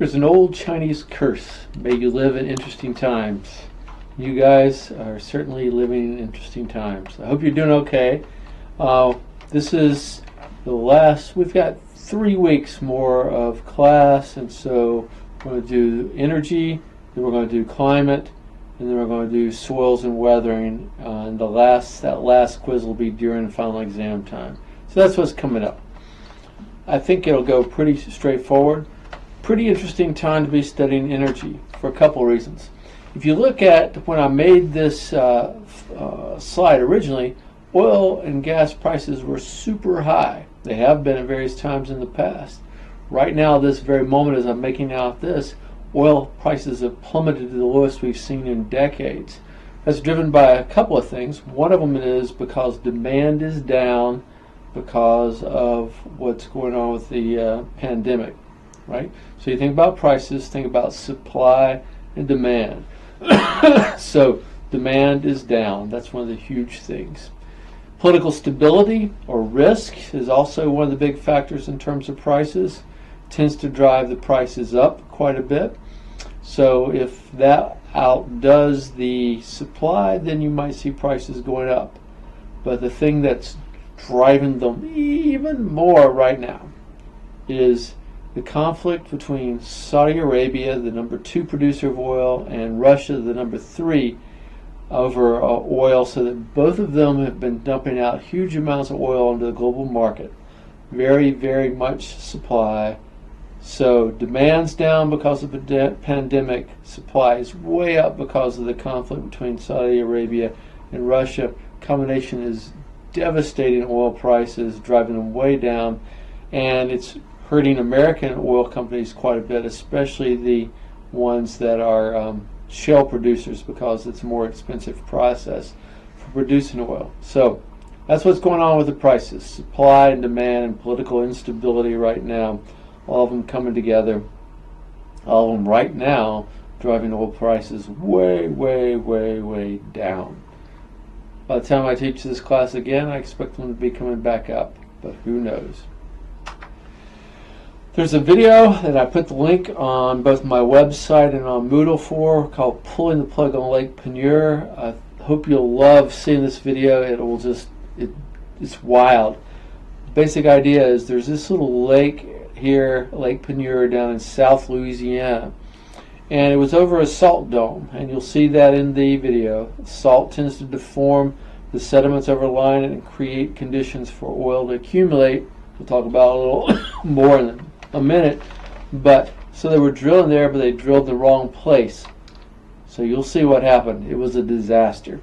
There's an old Chinese curse, may you live in interesting times. You guys are certainly living in interesting times. I hope you're doing okay. This is the last, we've got 3 weeks more of class, and so we're going to do energy, then we're going to do climate, and then we're going to do soils and weathering, and that last quiz will be during final exam time. So that's what's coming up. I think it'll go pretty straightforward. Pretty interesting time to be studying energy for a couple of reasons. If you look at when I made this slide originally, oil and gas prices were super high. They have been at various times in the past. Right now, this very moment as I'm making out this, oil prices have plummeted to the lowest we've seen in decades. That's driven by a couple of things. One of them is because demand is down because of what's going on with the pandemic, right? So you think about prices, think about supply and demand. So demand is down. That's one of the huge things. Political stability or risk is also one of the big factors in terms of prices. Tends to drive the prices up quite a bit. So if that outdoes the supply, then you might see prices going up. But the thing that's driving them even more right now is the conflict between Saudi Arabia, the number 2 producer of oil, and Russia, the number 3, over oil, so that both of them have been dumping out huge amounts of oil into the global market. Very, very much supply. So demand's down because of the pandemic. Supply is way up because of the conflict between Saudi Arabia and Russia. Combination is devastating oil prices, driving them way down, and it's hurting American oil companies quite a bit, especially the ones that are shale producers, because it's a more expensive process for producing oil. So that's what's going on with the prices. Supply and demand and political instability right now, all of them coming together. All of them right now driving oil prices way, way, way, way down. By the time I teach this class again, I expect them to be coming back up, but who knows. There's a video that I put the link on both my website and on Moodle for called Pulling the Plug on Lake Peigneur. I hope you'll love seeing this video. It's wild. The basic idea is there's this little lake here, Lake Peigneur, down in South Louisiana. And it was over a salt dome, and you'll see that in the video. Salt tends to deform the sediments overlying it and create conditions for oil to accumulate. We'll talk about a little more in a minute. But so they were drilling there, but they drilled the wrong place. So you'll see what happened. It was a disaster.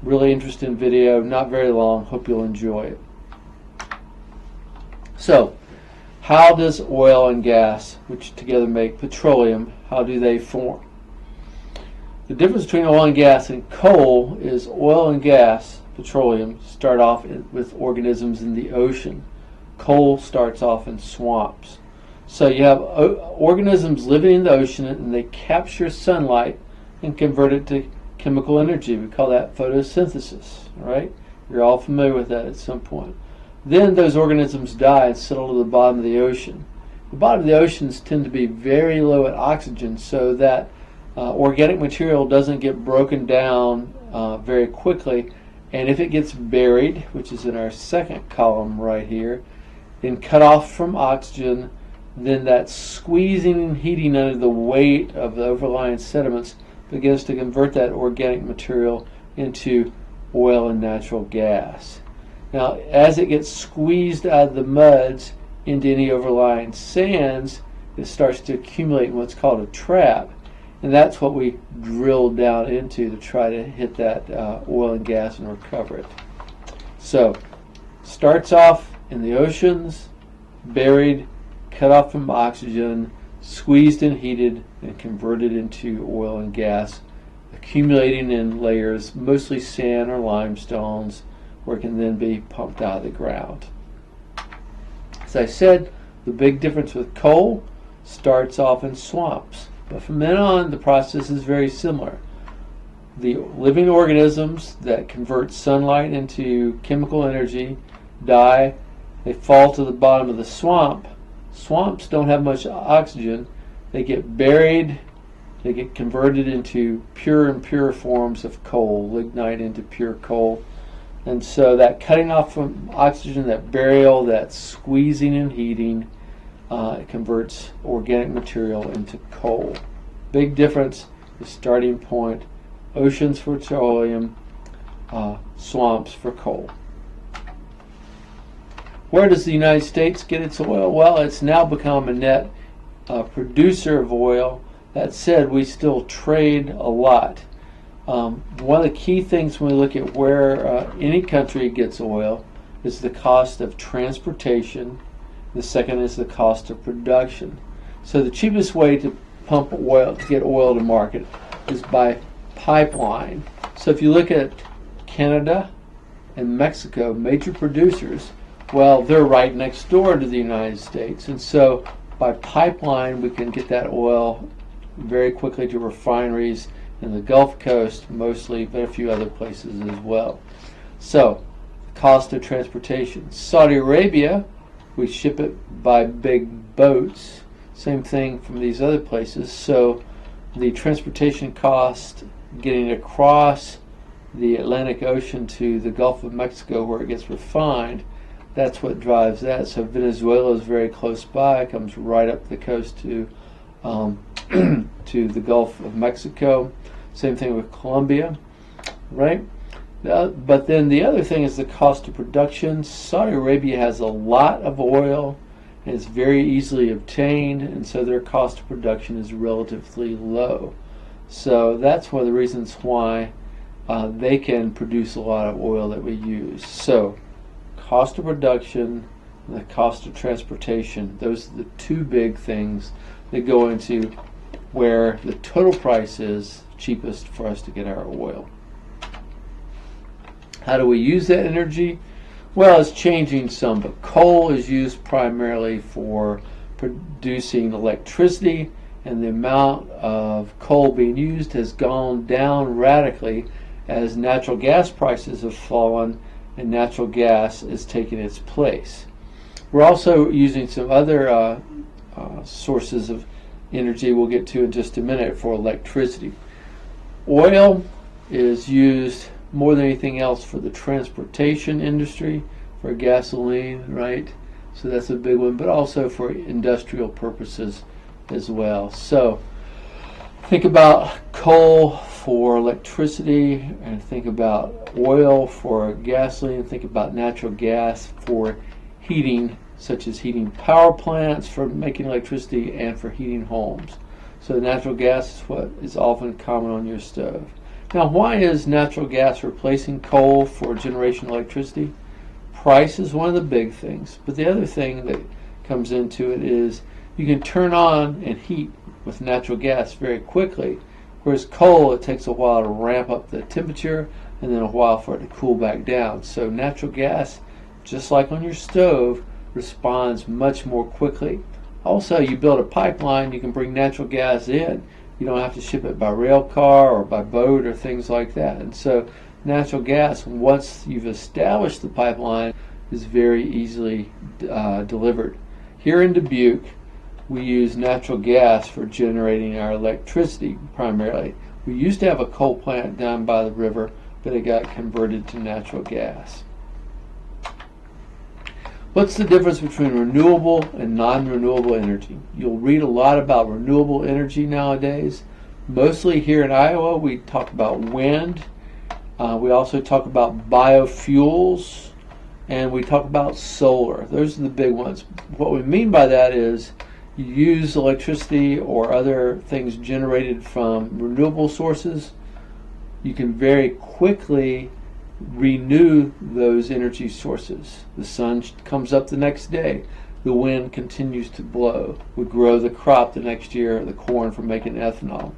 Really interesting video, not very long. Hope you'll enjoy it. So, how does oil and gas, which together make petroleum, how do they form? The difference between oil and gas and coal is oil and gas, petroleum, start off with organisms in the ocean. Coal starts off in swamps. So you have organisms living in the ocean, and they capture sunlight and convert it to chemical energy. We call that photosynthesis, right? You're all familiar with that at some point. Then those organisms die and settle to the bottom of the ocean. The bottom of the oceans tend to be very low at oxygen, so that organic material doesn't get broken down very quickly. And if it gets buried, which is in our second column right here, then cut off from oxygen, then that squeezing and heating under the weight of the overlying sediments begins to convert that organic material into oil and natural gas. Now, as it gets squeezed out of the muds into any overlying sands, it starts to accumulate in what's called a trap. And that's what we drill down into to try to hit that oil and gas and recover it. So, starts off in the oceans, buried, cut off from oxygen, squeezed and heated, and converted into oil and gas, accumulating in layers, mostly sand or limestones, where it can then be pumped out of the ground. As I said, the big difference with coal starts off in swamps, but from then on the process is very similar. The living organisms that convert sunlight into chemical energy die, they fall to the bottom of the swamp. Swamps don't have much oxygen, They get buried, they get converted into pure and pure forms of coal, lignite into pure coal. And so that cutting off from oxygen, that burial, that squeezing and heating, it converts organic material into coal. Big difference, the starting point, oceans for petroleum, swamps for coal. Where does the United States get its oil? Well, it's now become a net producer of oil. That said, we still trade a lot. One of the key things when we look at where any country gets oil is the cost of transportation. The second is the cost of production. So the cheapest way to pump oil, to get oil to market, is by pipeline. So if you look at Canada and Mexico, major producers, well, they're right next door to the United States. And so by pipeline, we can get that oil very quickly to refineries in the Gulf Coast, mostly, but a few other places as well. So, cost of transportation. Saudi Arabia, we ship it by big boats. Same thing from these other places. So, the transportation cost getting across the Atlantic Ocean to the Gulf of Mexico where it gets refined, that's what drives that. So Venezuela is very close by, comes right up the coast to to the Gulf of Mexico. Same thing with Colombia, right? But then the other thing is the cost of production. Saudi Arabia has a lot of oil and it's very easily obtained, and so their cost of production is relatively low. So that's one of the reasons why they can produce a lot of oil that we use. So cost of production and the cost of transportation, those are the two big things that go into where the total price is cheapest for us to get our oil. How do we use that energy? Well, it's changing some, but coal is used primarily for producing electricity, and the amount of coal being used has gone down radically as natural gas prices have fallen and natural gas is taking its place. We're also using some other sources of energy we'll get to in just a minute for electricity. Oil is used more than anything else for the transportation industry, for gasoline, right? So that's a big one, but also for industrial purposes as well. So think about coal for electricity, and think about oil for gasoline, think about natural gas for heating, such as heating power plants, for making electricity, and for heating homes. So natural gas is what is often common on your stove. Now, why is natural gas replacing coal for generation electricity? Price is one of the big things, but the other thing that comes into it is you can turn on and heat with natural gas very quickly, whereas coal, it takes a while to ramp up the temperature and then a while for it to cool back down. So natural gas, just like on your stove, responds much more quickly. Also, you build a pipeline, you can bring natural gas in. You don't have to ship it by rail car or by boat or things like that. And so natural gas, once you've established the pipeline, is very easily delivered. Here in Dubuque, we use natural gas for generating our electricity primarily. We used to have a coal plant down by the river, but it got converted to natural gas. What's the difference between renewable and non-renewable energy? You'll read a lot about renewable energy nowadays. Mostly here in Iowa, we talk about wind. We also talk about biofuels, and we talk about solar. Those are the big ones. What we mean by that is you use electricity or other things generated from renewable sources. You can very quickly renew those energy sources. The sun comes up the next day. The wind continues to blow. We grow the crop the next year, the corn, for making ethanol.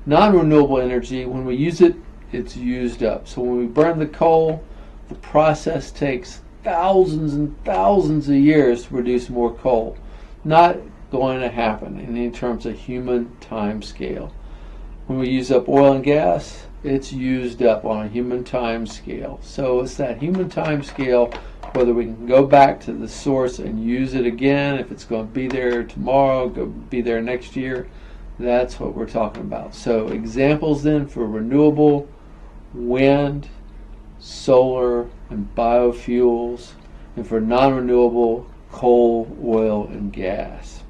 Non-renewable energy, when we use it, it's used up. So when we burn the coal, the process takes thousands and thousands of years to produce more coal. Not going to happen in terms of human time scale. When we use up oil and gas, it's used up on a human time scale. So it's that human time scale whether we can go back to the source and use it again, if it's going to be there tomorrow, go be there next year, that's what we're talking about. So examples then for renewable: wind, solar, and biofuels, and for non-renewable, coal, oil, and gas.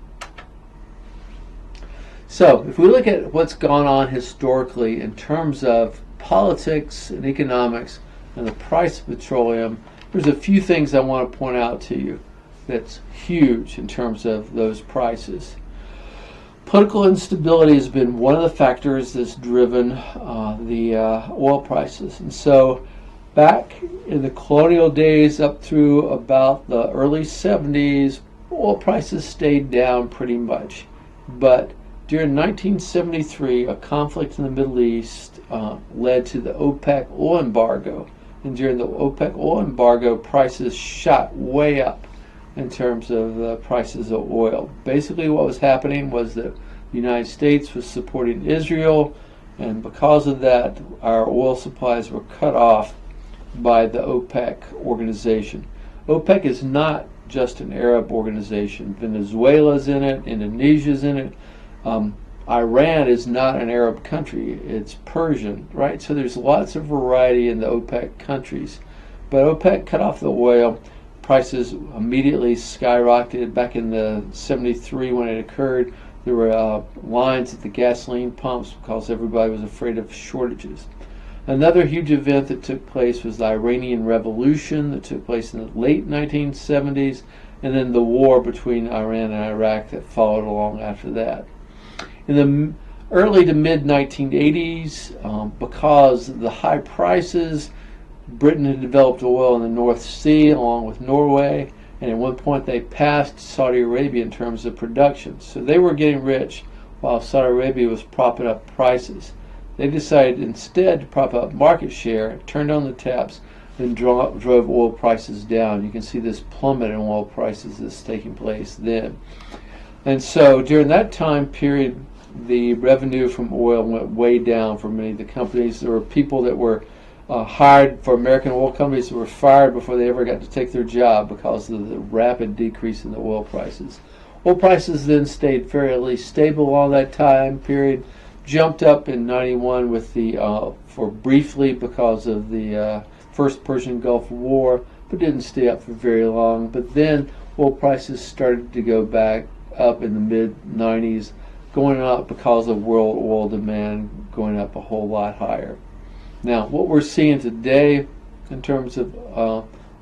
So if we look at what's gone on historically in terms of politics and economics and the price of petroleum, there's a few things I want to point out to you that's huge in terms of those prices. Political instability has been one of the factors that's driven the oil prices. And so back in the colonial days up through about the early 70s, oil prices stayed down pretty much. But during 1973, a conflict in the Middle East led to the OPEC oil embargo. And during the OPEC oil embargo, prices shot way up in terms of the prices of oil. Basically what was happening was that the United States was supporting Israel, and because of that, our oil supplies were cut off by the OPEC organization. OPEC is not just an Arab organization. Venezuela's in it, Indonesia's in it. Iran is not an Arab country, it's Persian, right? So there's lots of variety in the OPEC countries. But OPEC cut off the oil, prices immediately skyrocketed. Back in the 73 when it occurred, there were lines at the gasoline pumps because everybody was afraid of shortages. Another huge event that took place was the Iranian Revolution that took place in the late 1970s, and then the war between Iran and Iraq that followed along after that. In the early to mid 1980s, because of the high prices, Britain had developed oil in the North Sea along with Norway, and at one point they passed Saudi Arabia in terms of production. So they were getting rich while Saudi Arabia was propping up prices. They decided instead to prop up market share, turned on the taps, and drove oil prices down. You can see this plummet in oil prices that's taking place then. And so during that time period, the revenue from oil went way down for many of the companies. There were people that were hired for American oil companies that were fired before they ever got to take their job because of the rapid decrease in the oil prices. Oil prices then stayed fairly stable all that time period, jumped up in 91 with the for briefly because of the first Persian Gulf War, but didn't stay up for very long. But then oil prices started to go back up in the mid 90s, going up because of world oil demand going up a whole lot higher. Now, what we're seeing today in terms of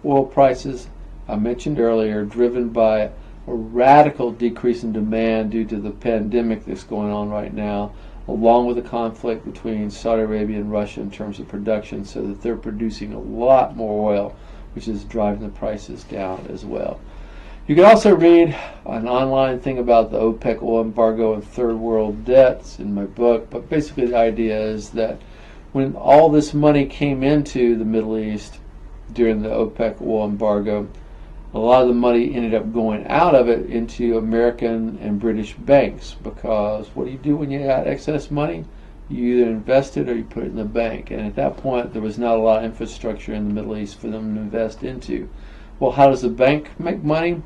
oil prices, I mentioned earlier, driven by a radical decrease in demand due to the pandemic that's going on right now, along with the conflict between Saudi Arabia and Russia in terms of production, so that they're producing a lot more oil, which is driving the prices down as well. You can also read an online thing about the OPEC oil embargo and third world debts in my book, but basically the idea is that when all this money came into the Middle East during the OPEC oil embargo, a lot of the money ended up going out of it into American and British banks, because what do you do when you got excess money? You either invest it or you put it in the bank. And at that point, there was not a lot of infrastructure in the Middle East for them to invest into. Well, how does a bank make money?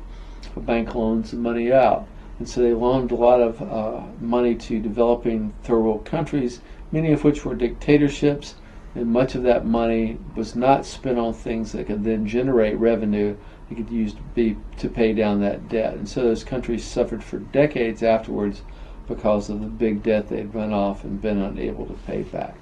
A bank loans the money out. And so they loaned a lot of money to developing third world countries, many of which were dictatorships, and much of that money was not spent on things that could then generate revenue that could use to pay down that debt. And so those countries suffered for decades afterwards because of the big debt they'd run off and been unable to pay back.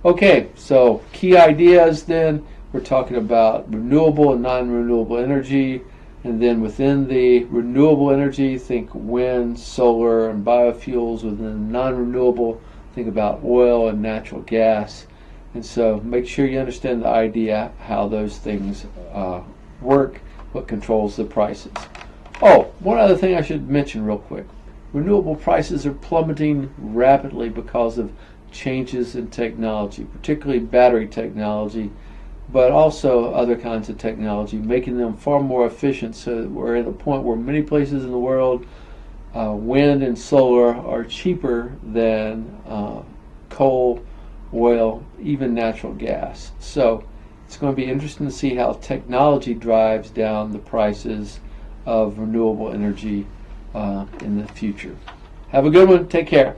Okay, so key ideas then. We're talking about renewable and non-renewable energy. And then within the renewable energy, think wind, solar, and biofuels. Within non-renewable, think about oil and natural gas. And so make sure you understand the idea how those things work, what controls the prices. Oh, one other thing I should mention real quick. Renewable prices are plummeting rapidly because of changes in technology, particularly battery technology, but also other kinds of technology, making them far more efficient, so that we're at a point where many places in the world, wind and solar are cheaper than coal, oil, even natural gas. So It's going to be interesting to see how technology drives down the prices of renewable energy in the future. Have a good one. Take care.